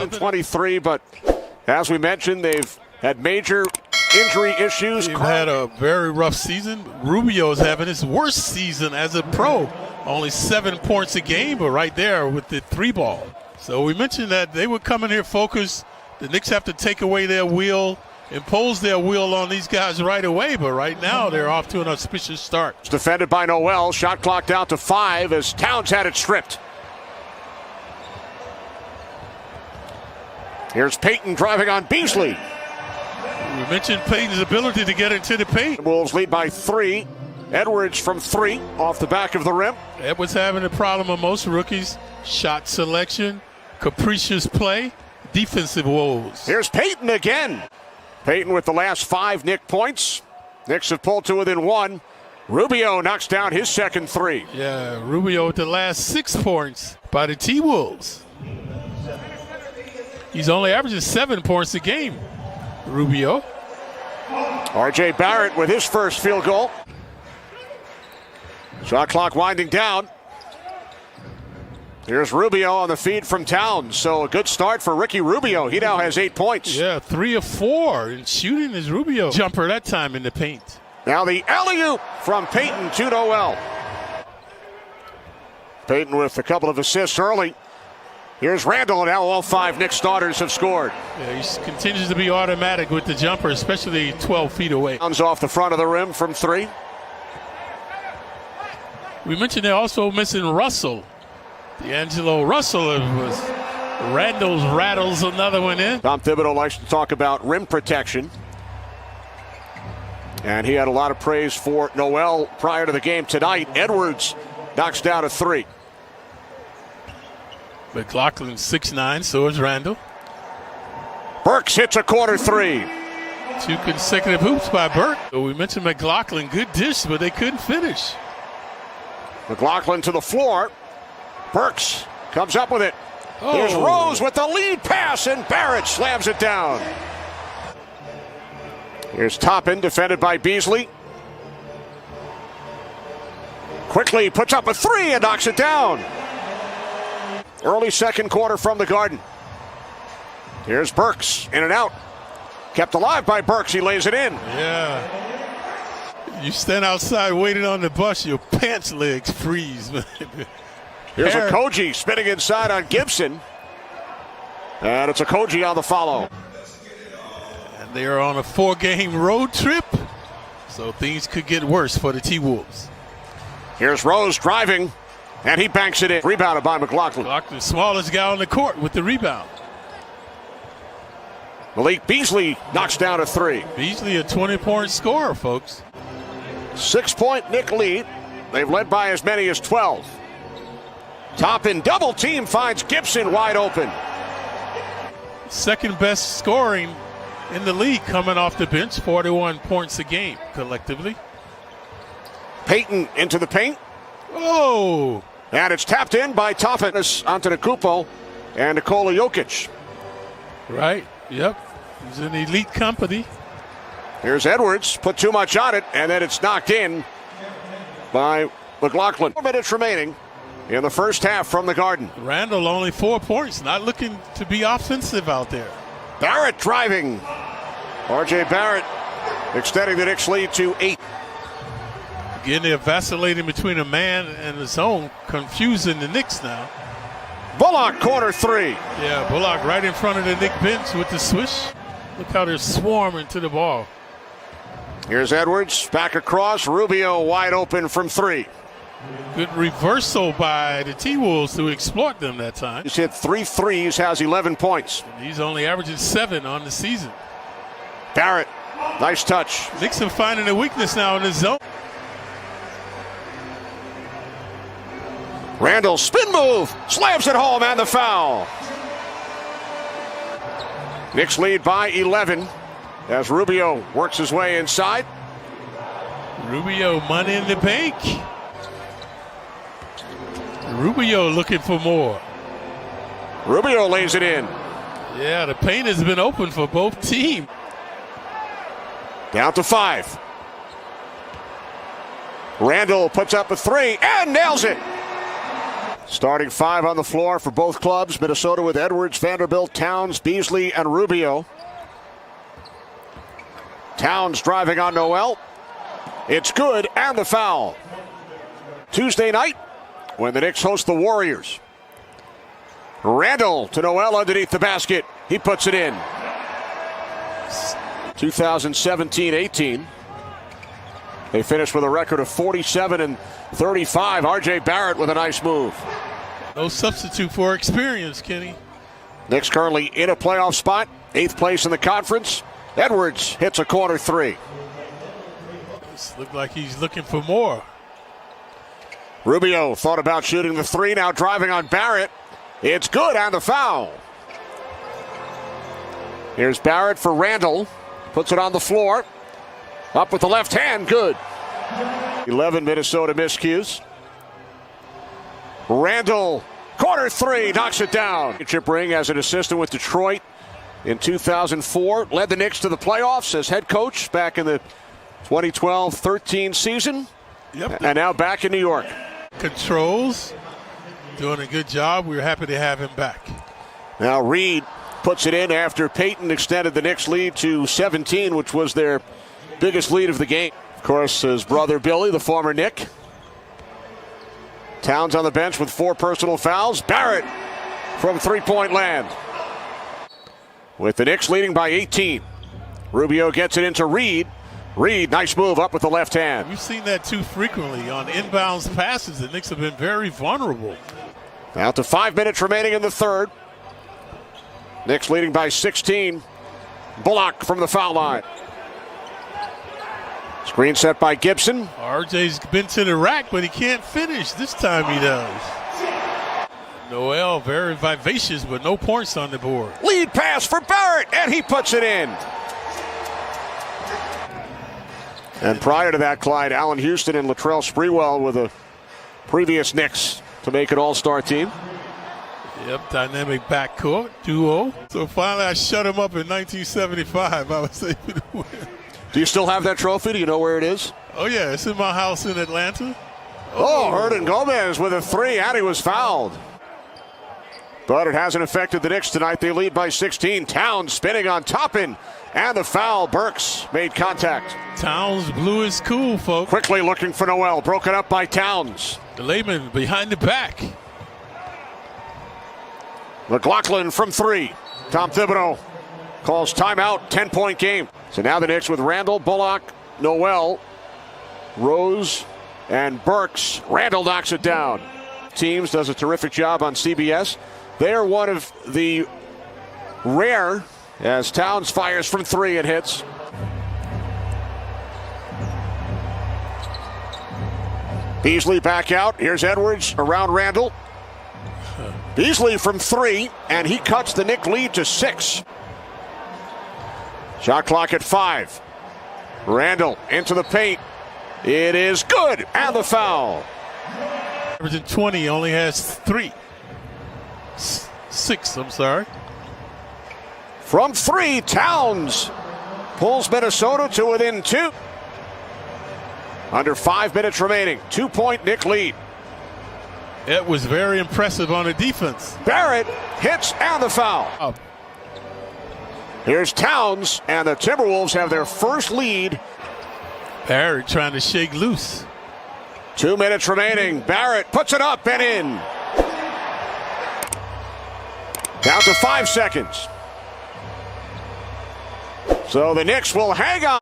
2023, but as we mentioned, they've had major injury issues. They've had a very rough season. Rubio is having his worst season as a pro. Only 7 points a game, but right there with the 3-ball. So we mentioned that they would come in here focused. The Knicks have to take away their will, impose their will on these guys right away, but right now they're off to an auspicious start. It's defended by Noel. Shot clock down to 5 as Towns had it stripped. Here's Payton driving on Beasley. We mentioned Payton's ability to get into the paint. Wolves lead by 3. Edwards from 3 off the back of the rim. Edwards having a problem of most rookies. Shot selection, capricious play, defensive woes. Here's Payton again. Payton with the last 5 Knick points. Knicks have pulled to within 1. Rubio knocks down his second 3. Yeah, Rubio with the last 6 points by the T-Wolves. He's only averaging 7 points a game, Rubio. R.J. Barrett with his first field goal. Shot clock winding down. Here's Rubio on the feed from Towns. So a good start for Ricky Rubio. He now has 8 points. Yeah, 3 of 4 in shooting is Rubio. Jumper that time in the paint. Now the alley-oop from Payton to Noel. Payton with a couple of assists early. Here's Randall, and now all 5 Knicks starters have scored. Yeah, he continues to be automatic with the jumper, especially 12 feet away. Towns off the front of the rim from 3. We mentioned they're also missing Russell. D'Angelo Russell was Randall's rattles another one in. Tom Thibodeau likes to talk about rim protection. And he had a lot of praise for Noel prior to the game tonight. Edwards knocks down a 3. McLaughlin 6'9", so is Randall. Burks hits a corner 3. 2 consecutive hoops by Burke. So we mentioned McLaughlin, good dish, but they couldn't finish. McLaughlin to the floor. Burks comes up with it. Oh. Here's Rose with the lead pass, and Barrett slams it down. Here's Toppin, defended by Beasley. Quickly puts up a 3 and knocks it down. Early second quarter from the Garden. Here's Burks, in and out. Kept alive by Burks, he lays it in. Yeah. You stand outside waiting on the bus, your pants legs freeze, man. Here's a Koji spinning inside on Gibson. And it's a Koji on the follow. And they are on a 4-game road trip, so things could get worse for the T-Wolves. Here's Rose driving, and he banks it in. Rebounded by McLaughlin. McLaughlin, smallest guy on the court with the rebound. Malik Beasley knocks down a 3. Beasley a 20-point scorer, folks. 6-point Knick lead. They've led by as many as 12. Toppin double team finds Gibson wide open. Second best scoring in the league coming off the bench, 41 points a game collectively. Payton into the paint. Oh! And it's tapped in by Toppin, Antetokounmpo, and Nikola Jokic. Right, yep. He's in elite company. Here's Edwards, put too much on it, and then it's knocked in by McLaughlin. 4 minutes remaining in the first half from the Garden. Randall only 4 points, not looking to be offensive out there. Barrett driving. R.J. Barrett extending the Knicks lead to 8. Again, they're vacillating between a man and a zone, confusing the Knicks now. Bullock, corner 3. Yeah, Bullock right in front of the Knick bench with the swish. Look how they're swarming to the ball. Here's Edwards, back across. Rubio wide open from 3. Good reversal by the T-Wolves to exploit them that time. He's hit 3 threes, has 11 points. He's only averaging 7 on the season. Barrett, nice touch. Knicks are finding a weakness now in the zone. Randall, spin move, slams it home, and the foul. Knicks lead by 11 as Rubio works his way inside. Rubio, money in the bank. Rubio looking for more. Rubio lays it in. Yeah, the paint has been open for both teams. Down to 5. Randall puts up a 3 and nails it. Starting five on the floor for both clubs. Minnesota with Edwards, Vanderbilt, Towns, Beasley, and Rubio. Towns driving on Noel. It's good, and the foul. Tuesday night, when the Knicks host the Warriors. Randall to Noel underneath the basket. He puts it in. 2017-18. They finished with a record of 47 and 35. R.J. Barrett with a nice move. No substitute for experience, Kenny. Knicks currently in a playoff spot. 8th place in the conference. Edwards hits a corner three. This looked like he's looking for more. Rubio thought about shooting the three, now driving on Barrett. It's good, and the foul. Here's Barrett for Randall. Puts it on the floor. Up with the left hand, good. 11 Minnesota miscues. Randall, corner three, knocks it down. Chip ring as an assistant with Detroit in 2004. Led the Knicks to the playoffs as head coach back in the 2012-13 season. Yep. And now back in New York. Controls, doing a good job. We're happy to have him back. Now Reed puts it in after Payton extended the Knicks lead to 17, which was their biggest lead of the game. Of course, his brother Billy, the former Knick. Towns on the bench with 4 personal fouls. Barrett from three-point land. With the Knicks leading by 18. Rubio gets it into Reed. Reed, nice move up with the left hand. We've seen that too frequently on inbounds passes. The Knicks have been very vulnerable. Now to 5 minutes remaining in the third. Knicks leading by 16. Bullock from the foul line. Screen set by Gibson. RJ's been to the rack, but he can't finish. This time he does. Noel, very vivacious, but no points on the board. Lead pass for Barrett, and he puts it in. And prior to that, Clyde, Allen Houston and Latrell Sprewell were the previous Knicks to make an all-star team. Yep, dynamic backcourt duo. So finally I shut him up in 1975. I was able to win. Do you still have that trophy? Do you know where it is? Oh, yeah, it's in my house in Atlanta. Oh, Hernan Gomez with a three, and he was fouled. But it hasn't affected the Knicks tonight. They lead by 16. Towns spinning on Toppin, and the foul. Burks made contact. Towns blew his cool, folks. Quickly looking for Noel, broken up by Towns. Layman behind the back. McLaughlin from three. Tom Thibodeau calls timeout, 10-point game. So now the Knicks with Randall, Bullock, Noel, Rose, and Burks. Randall knocks it down. Teams does a terrific job on CBS. They are one of the rare, as Towns fires from three and hits. Beasley back out. Here's Edwards around Randall. Beasley from three, and he cuts the Knick lead to 6. Shot clock at 5. Randall into the paint. It is good, and the foul. Averaging 20, only has 6, I'm sorry. From 3, Towns pulls Minnesota to within 2. Under 5 minutes remaining, 2-point Knick lead. It was very impressive on the defense. Barrett hits, and the foul. Oh. Here's Towns, and the Timberwolves have their first lead. Barrett trying to shake loose. 2 minutes remaining. Barrett puts it up and in. Down to 5 seconds. So the Knicks will hang on.